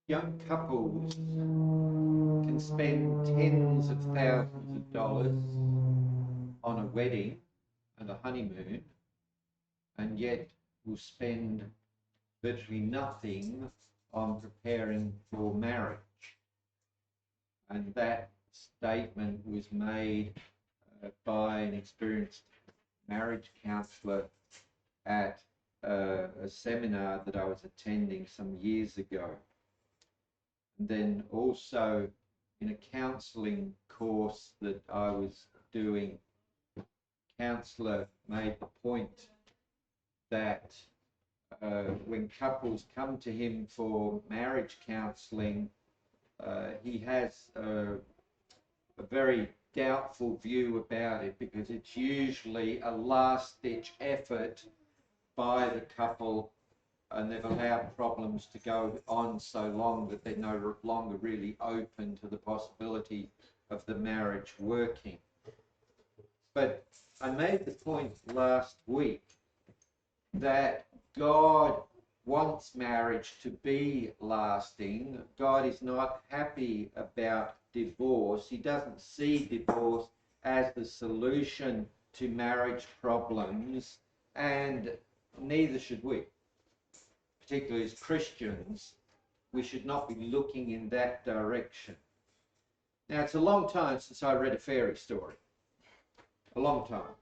young couples can spend tens of thousands of dollars on a wedding and a honeymoon, and yet will spend virtually nothing on preparing for marriage. And that statement was made by an experienced marriage counsellor at a seminar that I was attending some years ago. And then also in a counselling course that I was doing, the counsellor made the point that when couples come to him for marriage counselling, he has a very doubtful view about it, because it's usually a last-ditch effort by the couple, and they've allowed problems to go on so long that they're no longer really open to the possibility of the marriage working. But I made the point last week that God wants marriage to be lasting. God is not happy about divorce. He doesn't see divorce as the solution to marriage problems, and neither should we. Particularly as Christians, we should not be looking in that direction. Now, it's a long time since I read a fairy story. A long time.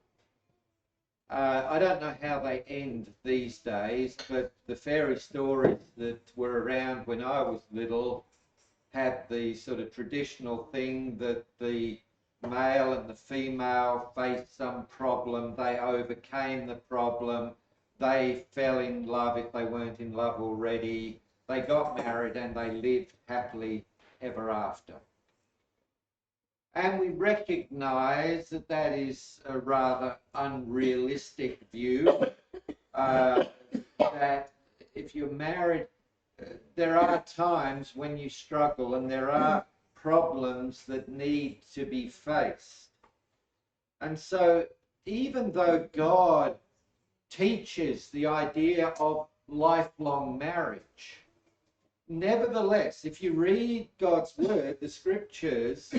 I don't know how they end these days, but the fairy stories that were around when I was little had the sort of traditional thing that the male and the female faced some problem, they overcame the problem, they fell in love if they weren't in love already, they got married and they lived happily ever after. And we recognise that that is a rather unrealistic view, that if you're married, there are times when you struggle and there are problems that need to be faced. And so even though God teaches the idea of lifelong marriage, nevertheless, if you read God's word, the scriptures,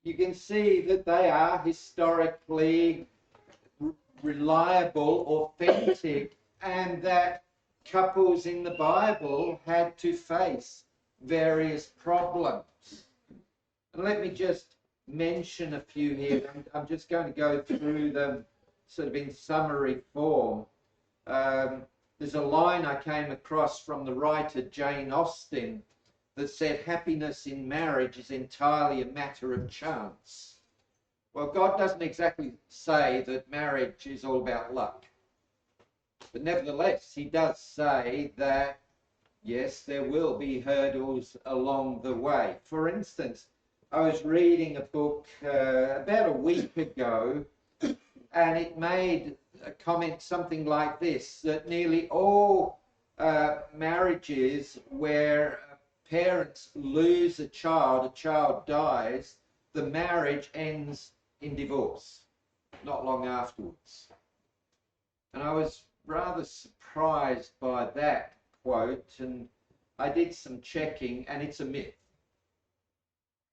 you can see that they are historically reliable, authentic, and that couples in the Bible had to face various problems. And let me just mention a few here. I'm just going to go through them sort of in summary form. There's a line I came across from the writer Jane Austen that said, happiness in marriage is entirely a matter of chance. Well, God doesn't exactly say that marriage is all about luck. But nevertheless, he does say that, yes, there will be hurdles along the way. For instance, I was reading a book about a week ago, and it made a comment something like this, that nearly all marriages where parents lose a child dies, the marriage ends in divorce, not long afterwards. And I was rather surprised by that quote, and I did some checking, and it's a myth.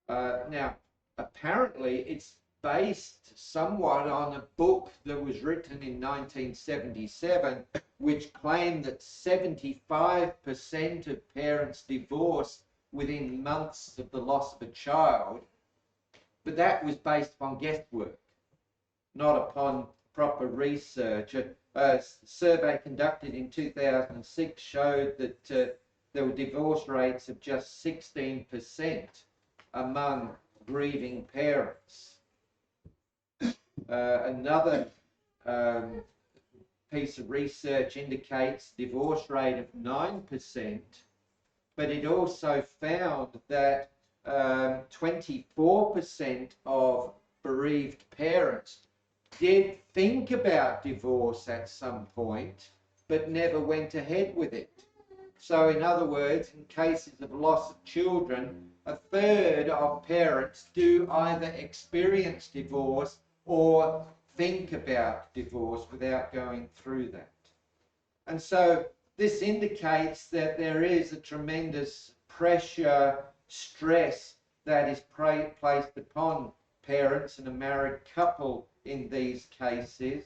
Now, apparently it's based somewhat on a book that was written in 1977, which claimed that 75% of parents divorce within months of the loss of a child. But that was based upon guesswork, not upon proper research. A survey conducted in 2006 showed that there were divorce rates of just 16% among grieving parents. Another piece of research indicates divorce rate of 9%, but it also found that 24% of bereaved parents did think about divorce at some point, but never went ahead with it. So in other words, in cases of loss of children, a third of parents do either experience divorce or think about divorce without going through that. And so this indicates that there is a tremendous pressure, stress that is placed upon parents and a married couple in these cases.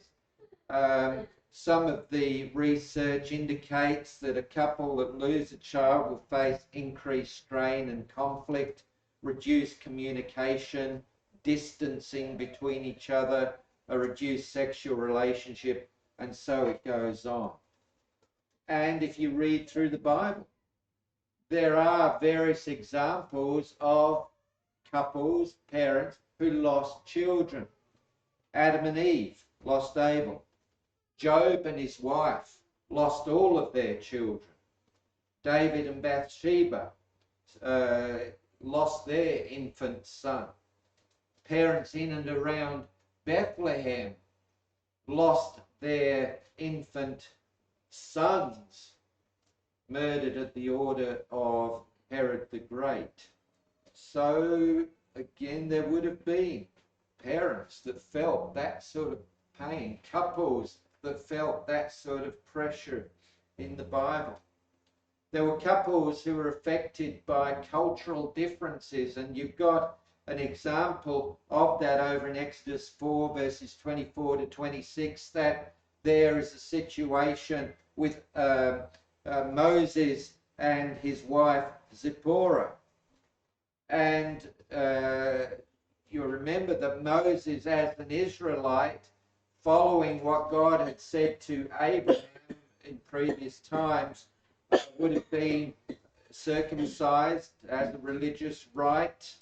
Some of the research indicates that a couple that lose a child will face increased strain and conflict, reduced communication, distancing between each other, a reduced sexual relationship, and so it goes on. And if you read through the Bible, there are various examples of couples, parents, who lost children. Adam and Eve lost Abel. Job and his wife lost all of their children. David and Bathsheba lost their infant son. Parents in and around Bethlehem lost their infant sons, murdered at the order of Herod the Great. So again, there would have been parents that felt that sort of pain, couples that felt that sort of pressure in the Bible. There were couples who were affected by cultural differences, and you've got an example of that over in Exodus 4 verses 24 to 26, that there is a situation with Moses and his wife Zipporah. And you remember that Moses, as an Israelite, following what God had said to Abraham in previous times, would have been circumcised as a religious rite.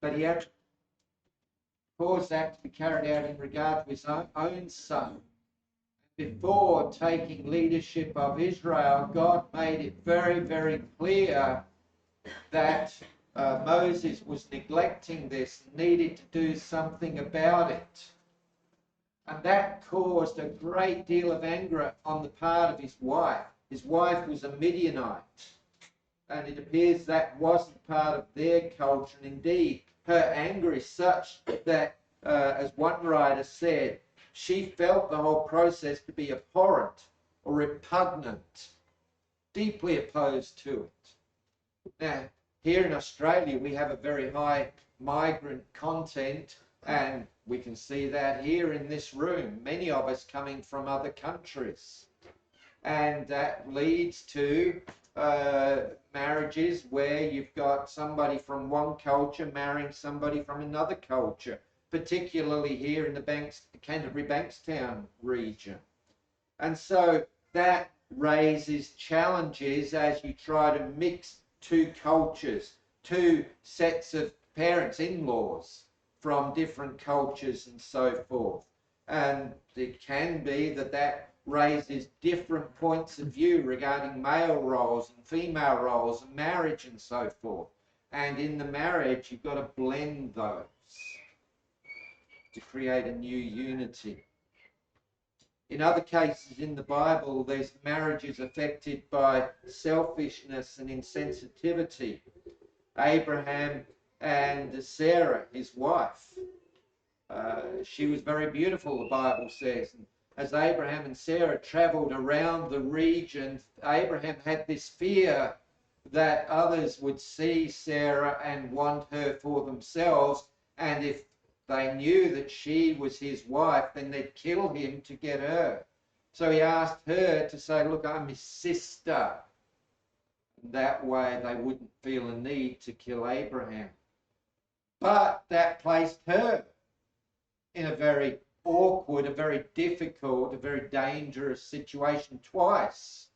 But he had to cause that to be carried out in regard to his own son. Before taking leadership of Israel, God made it very, very clear that Moses was neglecting this, needed to do something about it. And that caused a great deal of anger on the part of his wife. His wife was a Midianite, and it appears that wasn't part of their culture. And indeed, her anger is such that, as one writer said, she felt the whole process to be abhorrent or repugnant, deeply opposed to it. Now, here in Australia, we have a very high migrant content, and we can see that here in this room, many of us coming from other countries. And that leads to marriages where you've got somebody from one culture marrying somebody from another culture, particularly here in the Canterbury Bankstown region. And so that raises challenges as you try to mix two cultures, two sets of parents, in-laws from different cultures and so forth. And it can be that raises different points of view regarding male roles and female roles and marriage and so forth. And in the marriage, you've got to blend those to create a new unity. In other cases in the Bible, there's marriages affected by selfishness and insensitivity. Abraham and Sarah, his wife, she was very beautiful, the Bible says. And as Abraham and Sarah traveled around the region, Abraham had this fear that others would see Sarah and want her for themselves, and if they knew that she was his wife, then they'd kill him to get her. So he asked her to say, look, I'm his sister. That way they wouldn't feel a need to kill Abraham. But that placed her in a very awkward, a very difficult, a very dangerous situation twice.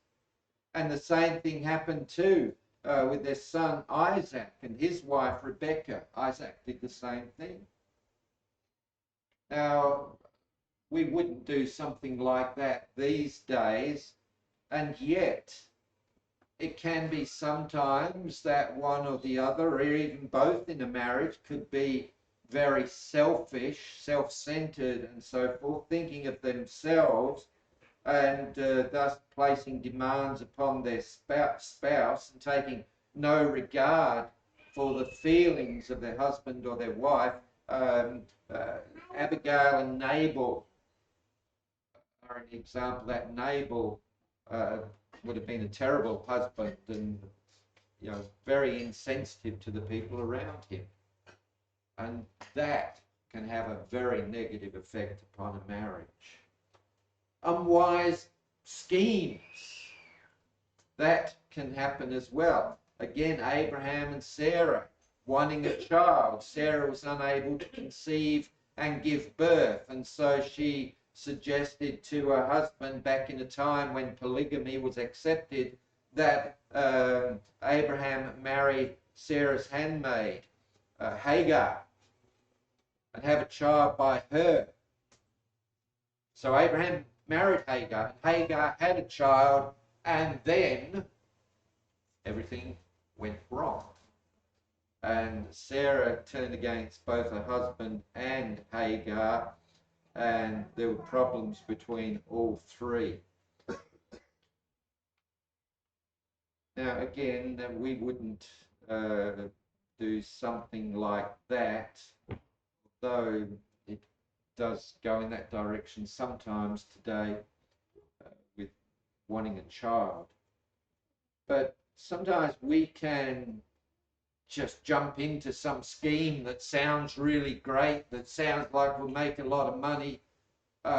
And the same thing happened too with their son Isaac and his wife Rebecca. Isaac did the same thing. Now, we wouldn't do something like that these days, and yet it can be sometimes that one or the other, or even both in a marriage, could be very selfish, self-centered and so forth, thinking of themselves, and thus placing demands upon their spouse and taking no regard for the feelings of their husband or their wife. Abigail and Nabal are an example that Nabal would have been a terrible husband and, you know, very insensitive to the people around him. And that can have a very negative effect upon a marriage. Unwise schemes, that can happen as well. Again, Abraham and Sarah wanting a child. Sarah was unable to conceive and give birth, and so she suggested to her husband, back in a time when polygamy was accepted, that Abraham marry Sarah's handmaid, Hagar, and have a child by her. So Abraham married Hagar, and Hagar had a child, and then everything went wrong. And Sarah turned against both her husband and Hagar, and there were problems between all three. Now, again, we wouldn't do something like that, though it does go in that direction sometimes today with wanting a child. But sometimes we can just jump into some scheme that sounds really great, that sounds like we'll make a lot of money.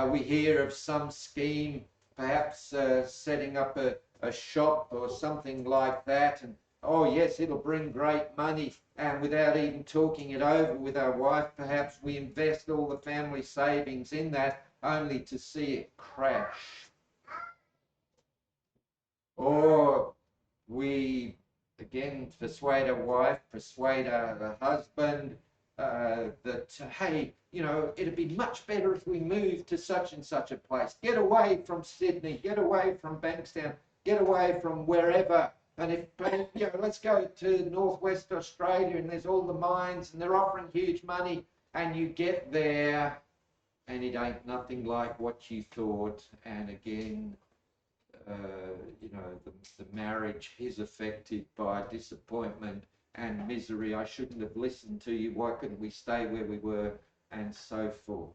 We hear of some scheme, perhaps setting up a shop or something like that, and oh yes, it'll bring great money, and without even talking it over with our wife, perhaps we invest all the family savings in that, only to see it crash. Or we again persuade our wife, persuade our husband that, hey, you know, it'd be much better if we moved to such and such a place. Get away from Sydney, get away from Bankstown, get away from wherever. And if, you know, let's go to Northwest Australia and there's all the mines and they're offering huge money, and you get there and it ain't nothing like what you thought. And again, you know, the marriage is affected by disappointment and misery. I shouldn't have listened to you. Why couldn't we stay where we were? And so forth.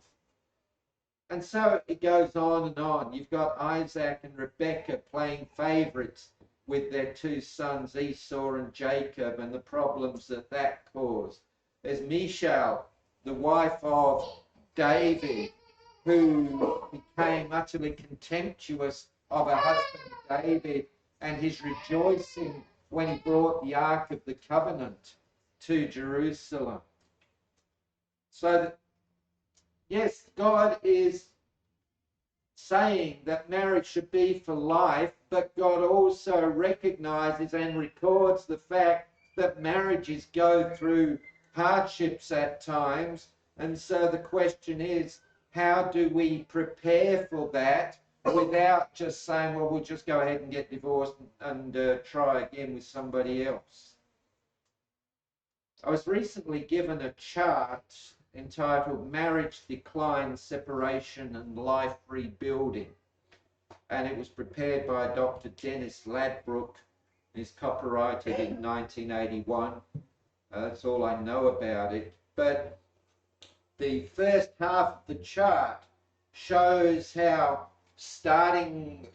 And so it goes on and on. You've got Isaac and Rebekah playing favourites with their two sons, Esau and Jacob, and the problems that caused. There's Michal, the wife of David, who became utterly contemptuous of her husband David and his rejoicing when he brought the Ark of the Covenant to Jerusalem. So that, yes, God is saying that marriage should be for life, but God also recognizes and records the fact that marriages go through hardships at times. And so the question is, how do we prepare for that without just saying, well, we'll just go ahead and get divorced and try again with somebody else? I was recently given a chart entitled Marriage Decline, Separation and Life Rebuilding, and it was prepared by Dr. Dennis Ladbrook. It's copyrighted in 1981. That's all I know about it. But the first half of the chart shows how, starting,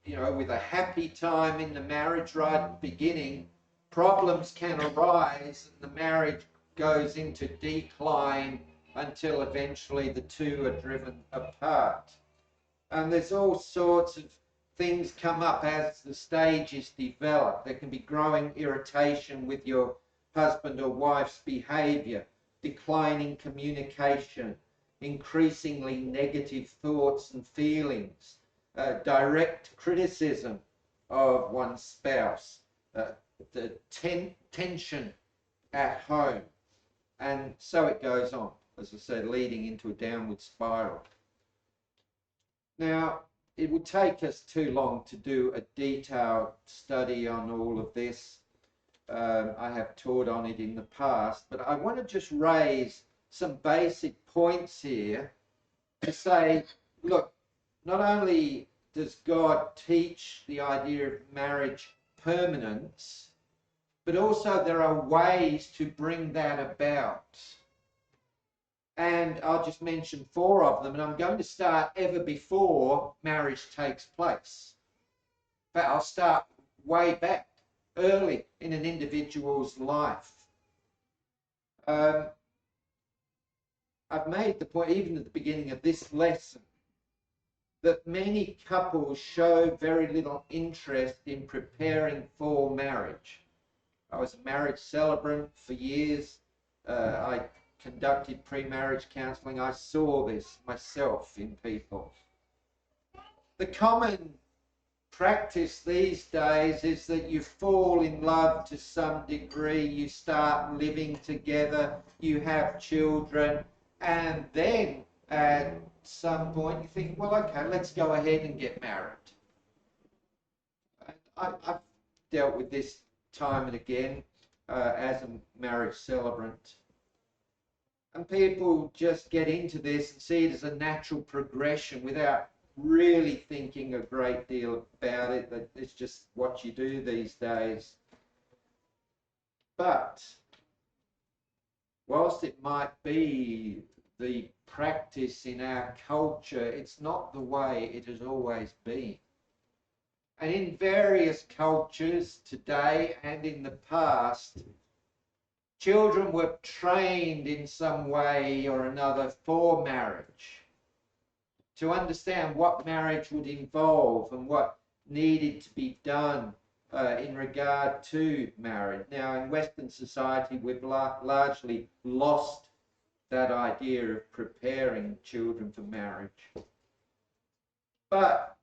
you know, with a happy time in the marriage right at the beginning, problems can arise and the marriage goes into decline until eventually the two are driven apart. And there's all sorts of things come up as the stages develop. There can be growing irritation with your husband or wife's behaviour, declining communication, increasingly negative thoughts and feelings, direct criticism of one's spouse, the tension at home, and so it goes on, as I said, leading into a downward spiral. Now, it would take us too long to do a detailed study on all of this. I have taught on it in the past, but I want to just raise some basic points here to say, look, not only does God teach the idea of marriage permanence, but also there are ways to bring that about. And I'll just mention 4 of them, and I'm going to start ever before marriage takes place. But I'll start way back early in an individual's life. I've made the point, even at the beginning of this lesson, that many couples show very little interest in preparing for marriage. I was a marriage celebrant for years. I conducted pre-marriage counselling. I saw this myself in people. The common practice these days is that you fall in love to some degree, you start living together, you have children, and then at some point you think, well, okay, let's go ahead and get married. I've dealt with this time and again as a marriage celebrant. And people just get into this and see it as a natural progression without really thinking a great deal about it, that it's just what you do these days. But whilst it might be the practice in our culture, it's not the way it has always been. And in various cultures today and in the past, children were trained in some way or another for marriage, to understand what marriage would involve and what needed to be done in regard to marriage. Now, in Western society, we've largely lost that idea of preparing children for marriage. But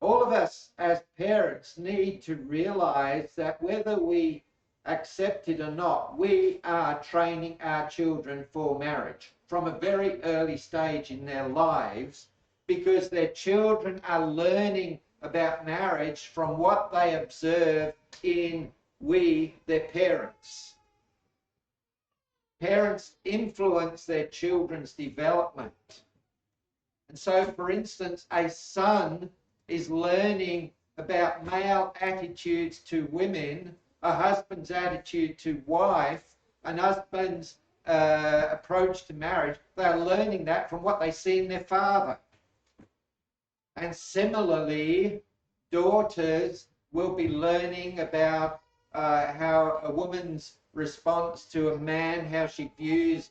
all of us as parents need to realise that whether we accept it or not, we are training our children for marriage from a very early stage in their lives, because their children are learning about marriage from what they observe in their parents. Parents influence their children's development. And so, for instance, a son is learning about male attitudes to women, a husband's attitude to wife, an husband's approach to marriage. They're learning that from what they see in their father. And similarly, daughters will be learning about how a woman's response to a man, how she views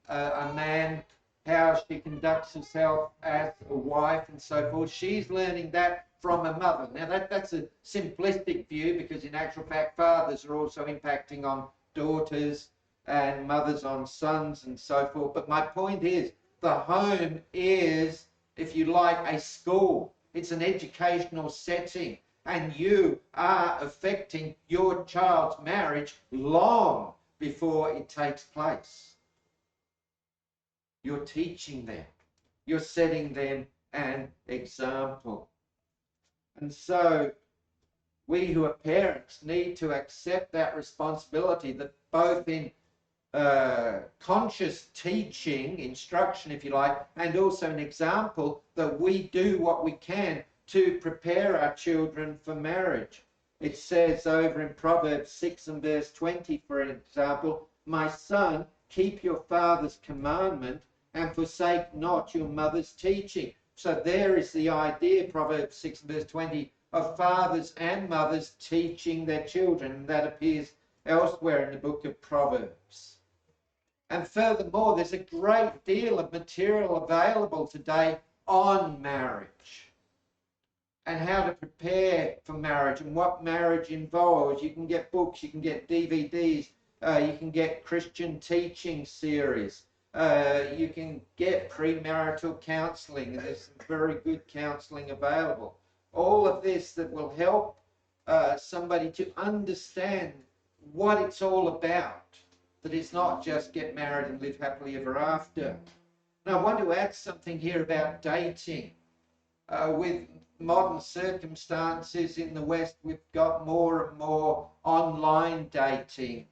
a man, how she conducts herself as a wife and so forth. She's learning that from a mother. Now that's a simplistic view, because in actual fact fathers are also impacting on daughters and mothers on sons and so forth. But my point is, the home is, if you like, a school. It's an educational setting, and you are affecting your child's marriage long before it takes place. You're teaching them. You're setting them an example. And so we who are parents need to accept that responsibility, that both in conscious teaching, instruction if you like, and also an example, that we do what we can to prepare our children for marriage. It says over in Proverbs 6 and verse 20, for example, "My son, keep your father's commandment and forsake not your mother's teaching." So there is the idea, Proverbs 6 and verse 20, of fathers and mothers teaching their children. And that appears elsewhere in the book of Proverbs. And furthermore, there's a great deal of material available today on marriage and how to prepare for marriage and what marriage involves. You can get books, you can get DVDs, you can get Christian teaching series, you can get premarital counselling, and there's some very good counselling available. All of this that will help somebody to understand what it's all about. That it's not just get married and live happily ever after. And I want to add something here about dating. With modern circumstances in the West, we've got more and more online dating.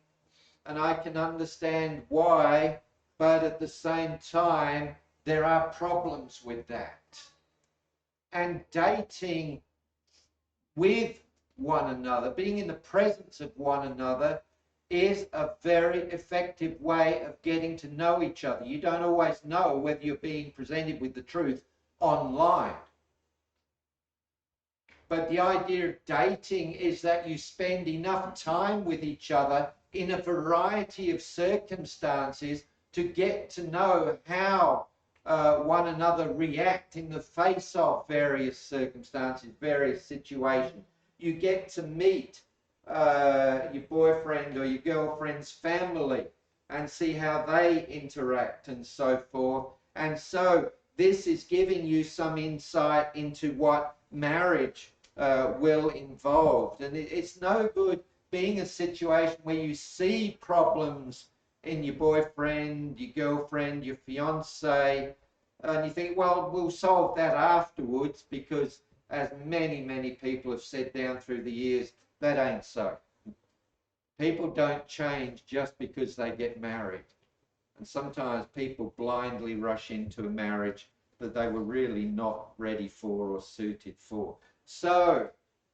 And I can understand why, but at the same time, there are problems with that. And dating with one another, being in the presence of one another, is a very effective way of getting to know each other. You don't always know whether you're being presented with the truth online. But the idea of dating is that you spend enough time with each other in a variety of circumstances to get to know how one another react in the face of various circumstances, various situations. You get to meet your boyfriend or your girlfriend's family and see how they interact and so forth. And so this is giving you some insight into what marriage will involve. And it's no good being a situation where you see problems in your boyfriend, your girlfriend, your fiance, and you think, well, we'll solve that afterwards, because as many people have said down through the years, that ain't so. People don't change just because they get married. And sometimes people blindly rush into a marriage that they were really not ready for or suited for. So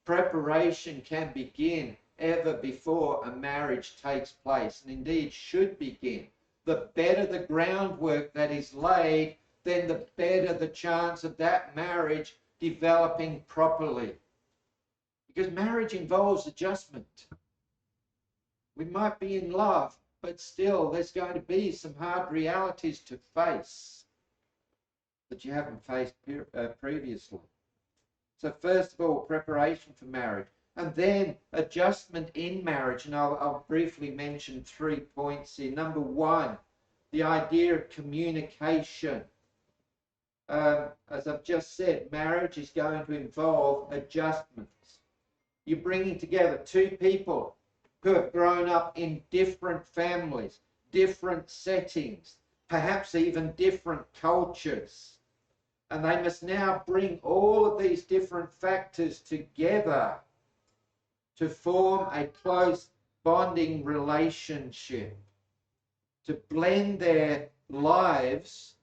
preparation can begin ever before a marriage takes place, and indeed should begin. The better the groundwork that is laid, then the better the chance of that marriage developing properly. Because marriage involves adjustment. We might be in love, but still there's going to be some hard realities to face that you haven't faced previously. So first of all, preparation for marriage, and then adjustment in marriage. And I'll briefly mention 3 points here. Number one, the idea of communication. As I've just said, marriage is going to involve adjustments. You're bringing together two people who have grown up in different families, different settings, perhaps even different cultures. And they must now bring all of these different factors together to form a close bonding relationship, to blend their lives,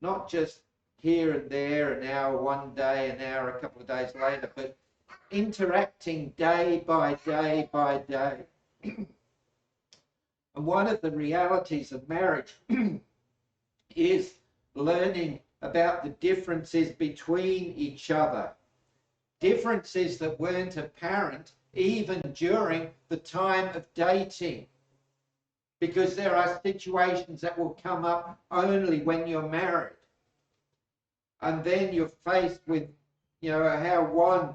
not just here and there, an hour one day, an hour a couple of days later, but interacting day by day by day. And one of the realities of marriage is learning about the differences between each other. Differences that weren't apparent even during the time of dating. Because there are situations that will come up only when you're married. And then you're faced with, how one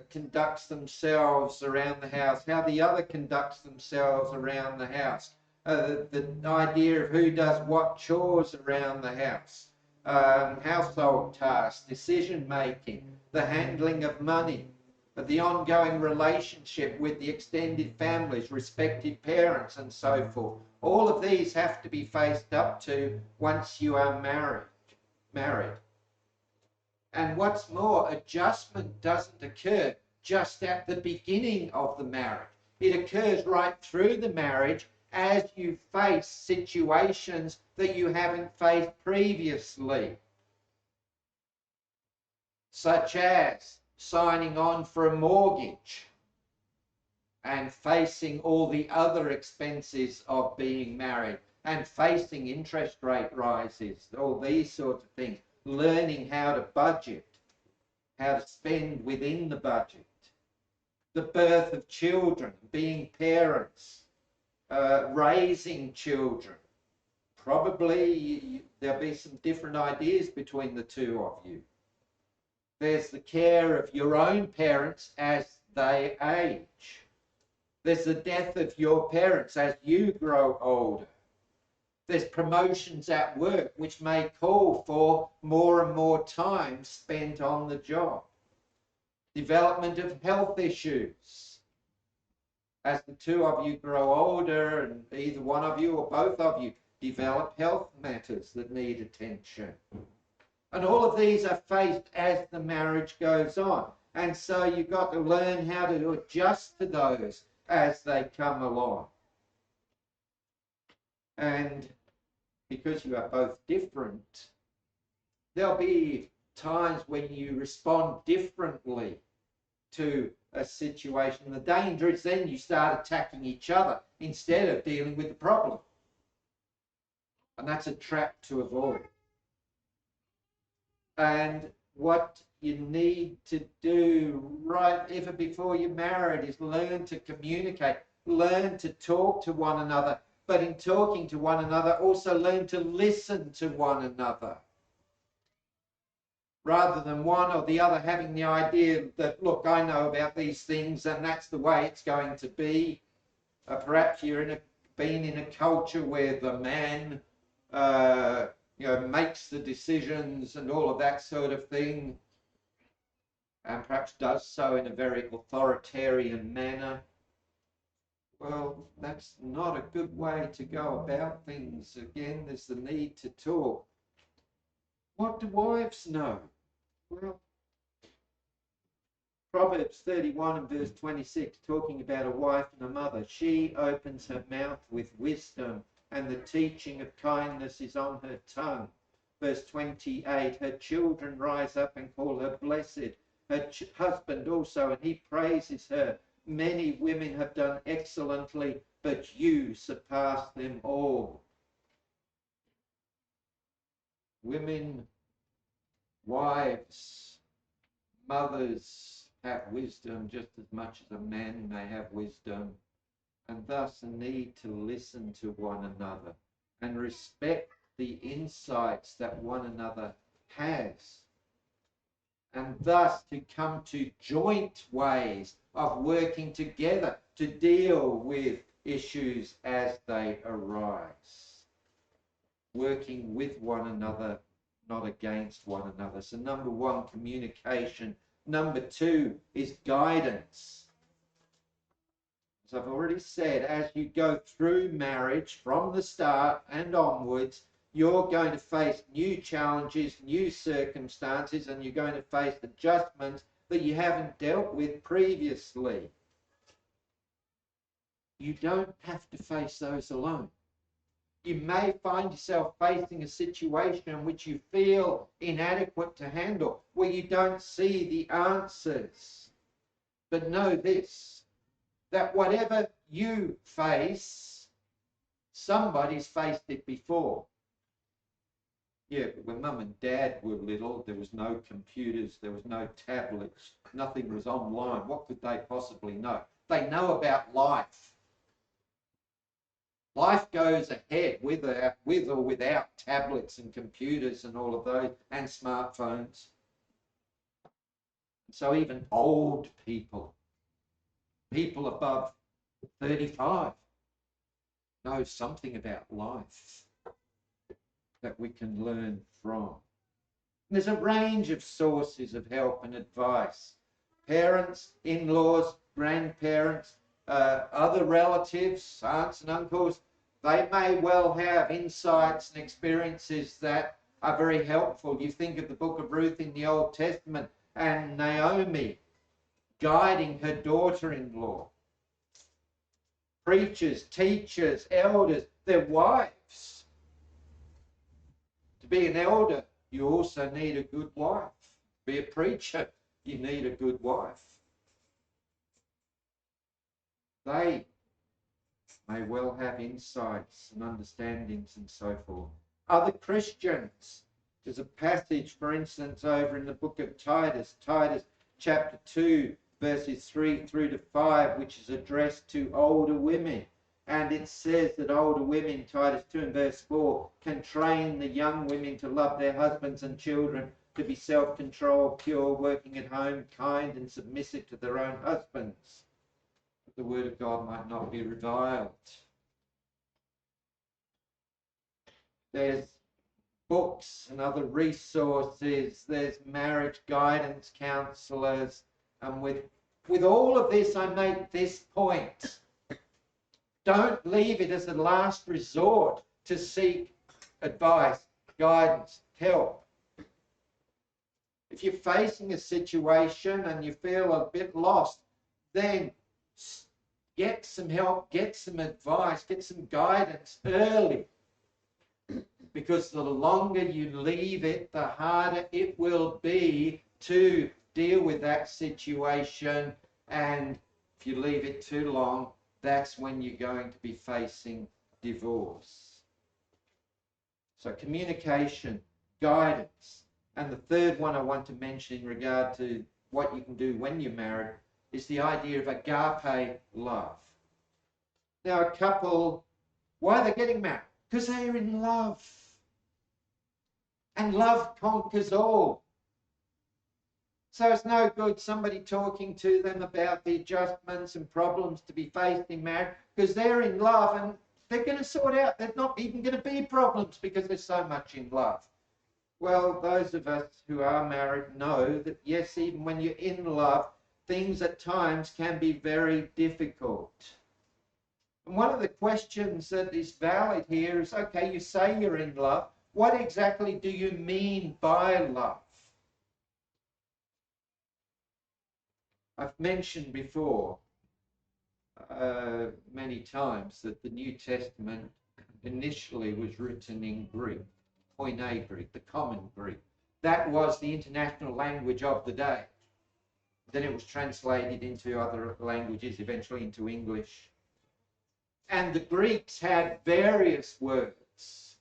conducts themselves around the house, how the other conducts themselves around the house, the idea of who does what chores around the house, household tasks, decision making, the handling of money, the ongoing relationship with the extended families, respective parents, and so forth. All of these have to be faced up to once you are married. And what's more, adjustment doesn't occur just at the beginning of the marriage. It occurs right through the marriage as you face situations that you haven't faced previously, such as signing on for a mortgage and facing all the other expenses of being married and facing interest rate rises, all these sorts of things. Learning how to budget, how to spend within the budget, the birth of children, being parents, raising children. Probably there'll be some different ideas between the two of you. There's the care of your own parents as they age. There's the death of your parents as you grow older. There's promotions at work which may call for more and more time spent on the job. Development of health issues. As the two of you grow older, and either one of you or both of you develop health matters that need attention. And all of these are faced as the marriage goes on. And so you've got to learn how to adjust to those as they come along. And because you are both different, there'll be times when you respond differently to a situation. The danger is then you start attacking each other instead of dealing with the problem. And that's a trap to avoid. And what you need to do right even before you're married is learn to communicate, learn to talk to one another, but in talking to one another, also learn to listen to one another. Rather than one or the other having the idea that, look, I know about these things and that's the way it's going to be. Perhaps you're been in a culture where the man makes the decisions and all of that sort of thing, and perhaps does so in a very authoritarian manner. Well, that's not a good way to go about things. Again, there's the need to talk. What do wives know? Well, Proverbs 31 and verse 26, talking about a wife and a mother. She opens her mouth with wisdom, and the teaching of kindness is on her tongue. Verse 28, her children rise up and call her blessed. Her husband also, and he praises her. Many women have done excellently, but you surpass them all. Women, wives, mothers have wisdom just as much as a man may have wisdom, and thus a need to listen to one another and respect the insights that one another has, and thus to come to joint ways of working together to deal with issues as they arise, working with one another, not against one another. So number one, communication. Number two is guidance. As I've already said, as you go through marriage from the start and onwards, you're going to face new challenges, new circumstances, and you're going to face adjustments that you haven't dealt with previously. You don't have to face those alone. You may find yourself facing a situation which you feel inadequate to handle, where you don't see the answers. But know this, that whatever you face, somebody's faced it before. Yeah, but when mum and dad were little, there was no computers, there was no tablets, nothing was online. What could they possibly know? They know about life. Life goes ahead with or without tablets and computers and all of those, and smartphones. So even old people, people above 35, know something about life that we can learn from. There's a range of sources of help and advice. Parents, in-laws, grandparents, other relatives, aunts and uncles, they may well have insights and experiences that are very helpful. You think of the book of Ruth in the Old Testament and Naomi guiding her daughter-in-law. Preachers, teachers, elders, their wives. To be an elder, you also need a good wife. To be a preacher, you need a good wife. They may well have insights and understandings and so forth. Other Christians, there's a passage, for instance, over in the book of Titus, Titus chapter 2, verses 3 through to 5, which is addressed to older women. And it says that older women, Titus 2 and verse 4, can train the young women to love their husbands and children, to be self-controlled, pure, working at home, kind and submissive to their own husbands. The word of God might not be reviled. There's books and other resources. There's marriage guidance counsellors. And with all of this, I make this point. Don't leave it as a last resort to seek advice, guidance, help. If you're facing a situation and you feel a bit lost, then get some help, get some advice, get some guidance early. Because the longer you leave it, the harder it will be to deal with that situation. And if you leave it too long, that's when you're going to be facing divorce. So communication, guidance, And the third one I want to mention in regard to what you can do when you're married is the idea of agape love. Now, a couple, why are they getting married? Because they're in love. And love conquers all. So it's no good somebody talking to them about the adjustments and problems to be faced in marriage, because they're in love and they're going to sort out. There's not even going to be problems because they're so much in love. Well, those of us who are married know that, yes, even when you're in love, things at times can be very difficult. And one of the questions that is valid here is, okay, you say you're in love. What exactly do you mean by love? I've mentioned before many times that the New Testament initially was written in Greek, Koine Greek, the common Greek. That was the international language of the day. Then it was translated into other languages, eventually into English. And the Greeks had various words,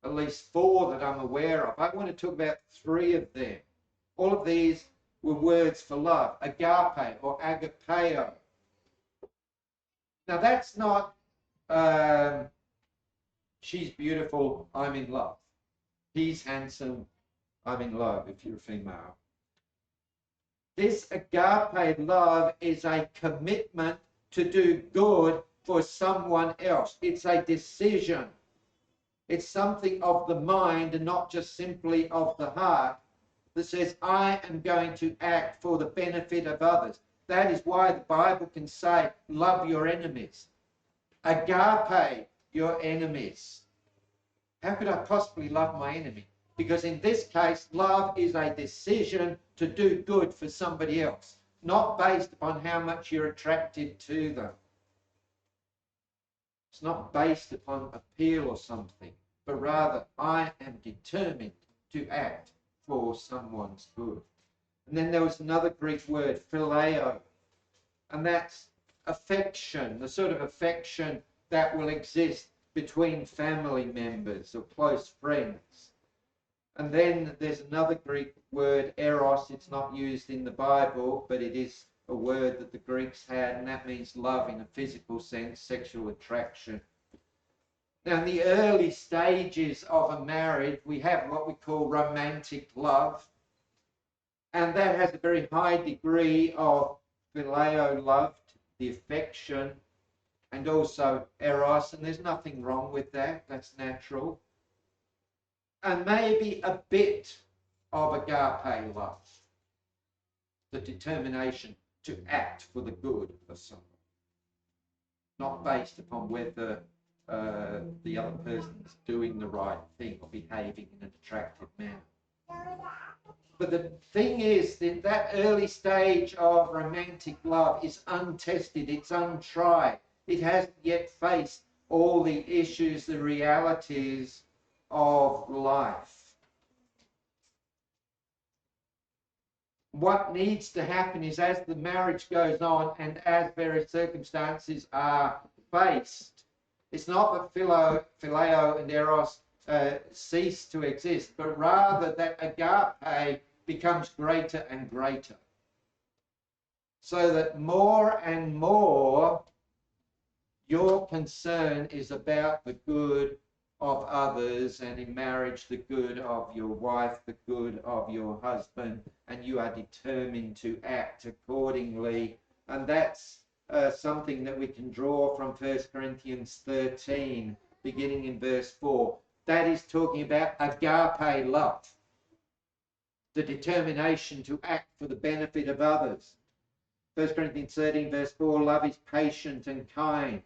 at least 4 that I'm aware of. I want to talk about 3 of them. All of these were words for love, agape or agapeo. Now that's not, she's beautiful, I'm in love. He's handsome, I'm in love if you're a female. This agape love is a commitment to do good for someone else. It's a decision. It's something of the mind and not just simply of the heart that says, I am going to act for the benefit of others. That is why the Bible can say, love your enemies. Agape your enemies. How could I possibly love my enemy? Because in this case, love is a decision to do good for somebody else, not based upon how much you're attracted to them. It's not based upon appeal or something, but rather I am determined to act for someone's good. And then there was another Greek word, phileo, and that's affection, the sort of affection that will exist between family members or close friends. And then there's another Greek word, eros. It's not used in the Bible, but it is a word that the Greeks had, and that means love in a physical sense, sexual attraction. Now, in the early stages of a marriage, we have what we call romantic love, and that has a very high degree of phileo love, the affection, and also eros, and there's nothing wrong with that. That's natural. And maybe a bit of agape love, the determination to act for the good of someone, not based upon whether the other person is doing the right thing or behaving in an attractive manner. But the thing is that that early stage of romantic love is untested, it's untried. It hasn't yet faced all the issues, the realities of life. What needs to happen is, as the marriage goes on and as various circumstances are faced, it's not that phileo and eros cease to exist, but rather that agape becomes greater and greater. So that more and more your concern is about the good of others, and in marriage the good of your wife, the good of your husband, and you are determined to act accordingly. And that's something that we can draw from 1 Corinthians 13, beginning in verse 4. That is talking about agape love, the determination to act for the benefit of others. 1 Corinthians 13, verse 4, love is patient and kind.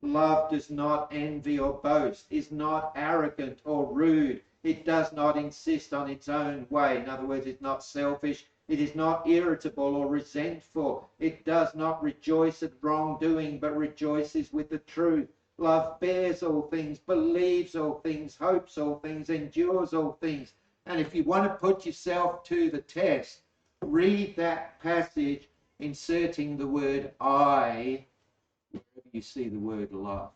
Love does not envy or boast, is not arrogant or rude. It does not insist on its own way. In other words, it's not selfish. It is not irritable or resentful. It does not rejoice at wrongdoing, but rejoices with the truth. Love bears all things, believes all things, hopes all things, endures all things. And if you want to put yourself to the test, read that passage inserting the word I wherever you see the word love.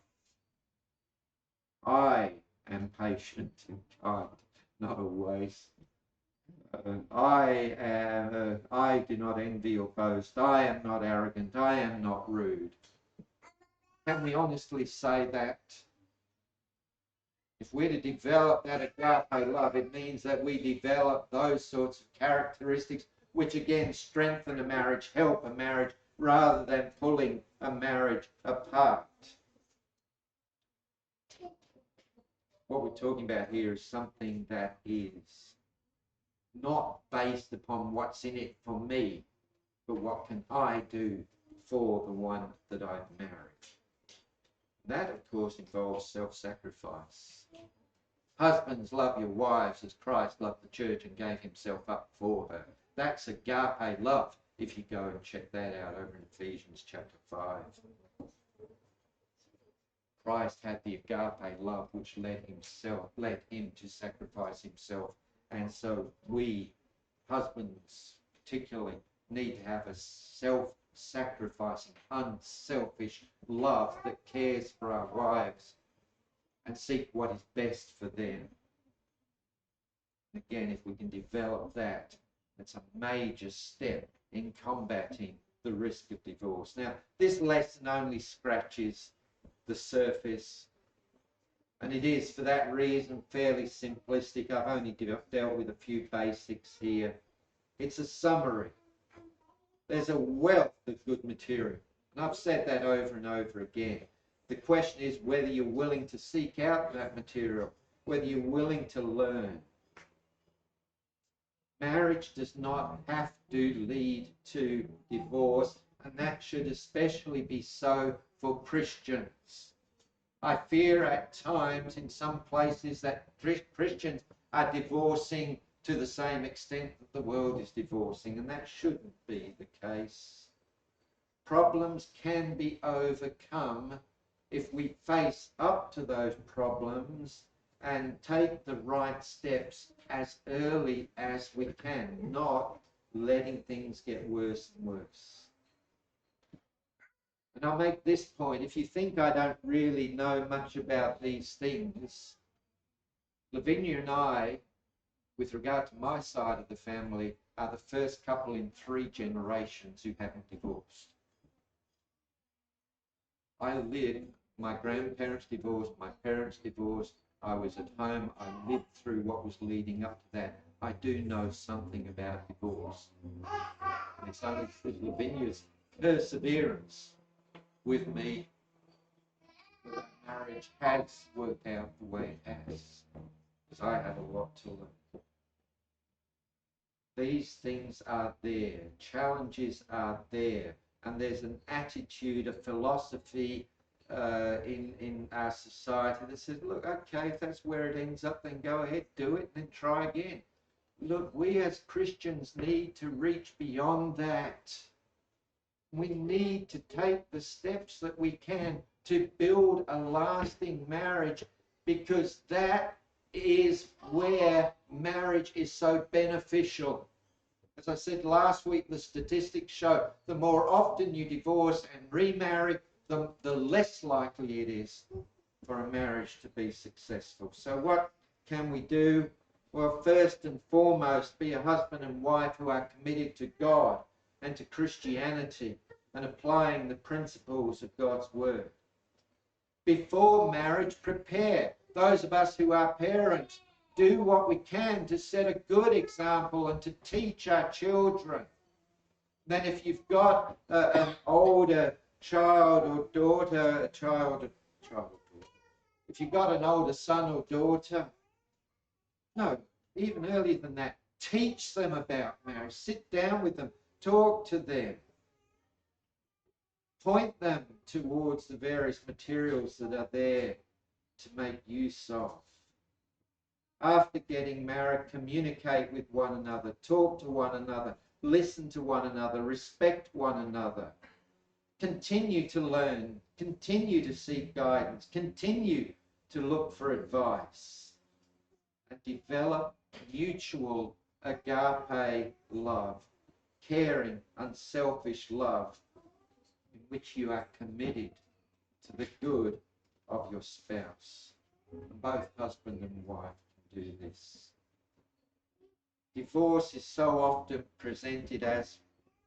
I am patient and kind. not always. I do not envy or boast. I am not arrogant. I am not rude. Can we honestly say that? If we're to develop that agape love, it means that we develop those sorts of characteristics which again strengthen a marriage, help a marriage, rather than pulling a marriage apart. What we're talking about here is something that is not based upon what's in it for me, but what can I do for the one that I've married. That, of course, involves self-sacrifice. Husbands, love your wives as Christ loved the church and gave himself up for her. That's agape love, if you go and check that out over in Ephesians chapter 5. Christ had the agape love which led him to sacrifice himself. And so we, husbands particularly, need to have a self-sacrificing, unselfish love that cares for our wives and seek what is best for them. Again, if we can develop that, it's a major step in combating the risk of divorce. Now, this lesson only scratches the surface, and it is for that reason fairly simplistic. I've only dealt with a few basics here. It's a summary. There's a wealth of good material, and I've said that over and over again. The question is whether you're willing to seek out that material, whether you're willing to learn. Marriage does not have to lead to divorce, and that should especially be so for Christians. I fear at times in some places that Christians are divorcing to the same extent that the world is divorcing, and that shouldn't be the case. Problems can be overcome if we face up to those problems and take the right steps as early as we can, not letting things get worse and worse. And I'll make this point. If you think I don't really know much about these things, Lavinia and I, with regard to my side of the family, are the first couple in 3 generations who haven't divorced. I lived, my grandparents divorced, my parents divorced, I was at home, I lived through what was leading up to that. I do know something about divorce. And it's only through Lavinia's perseverance with me that marriage has worked out the way it has, because I have a lot to learn. These things are there, challenges are there, and there's an attitude, a philosophy in our society that says, look, okay, if that's where it ends up, then go ahead, do it, and then try again. Look, we as Christians need to reach beyond that. We need to take the steps that we can to build a lasting marriage, because that is where marriage is so beneficial. As I said last week, the statistics show the more often you divorce and remarry, the less likely it is for a marriage to be successful. So what can we do? Well, first and foremost, be a husband and wife who are committed to God and to Christianity and applying the principles of God's word. Before marriage, prepare. Those of us who are parents, do what we can to set a good example and to teach our children. Then if you've got an older child or daughter, if you've got an older son or daughter, no, even earlier than that, teach them about marriage. Sit down with them, talk to them. Point them towards the various materials that are there to make use of. After getting married, communicate with one another, talk to one another, listen to one another, respect one another. Continue to learn, continue to seek guidance, continue to look for advice, and develop mutual agape love, caring, unselfish love, in which you are committed to the good of your spouse. And both husband and wife can do this. Divorce is so often presented as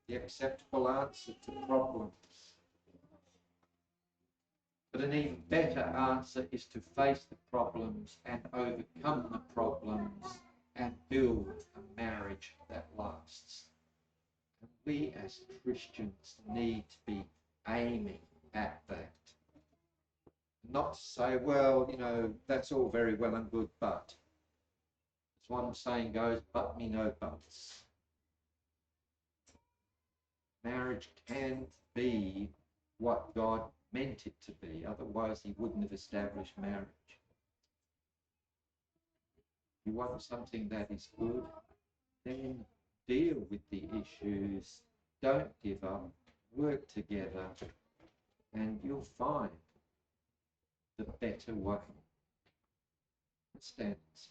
the acceptable answer to problems. But an even better answer is to face the problems and overcome the problems and build a marriage that lasts. And we as Christians need to be aiming at that. Not to say, well, you know, that's all very well and good, but as one saying goes, but me no buts. Marriage can be what God meant it to be, otherwise he wouldn't have established marriage. If you want something that is good, then deal with the issues, don't give up, work together, and you'll find the better way. It stands.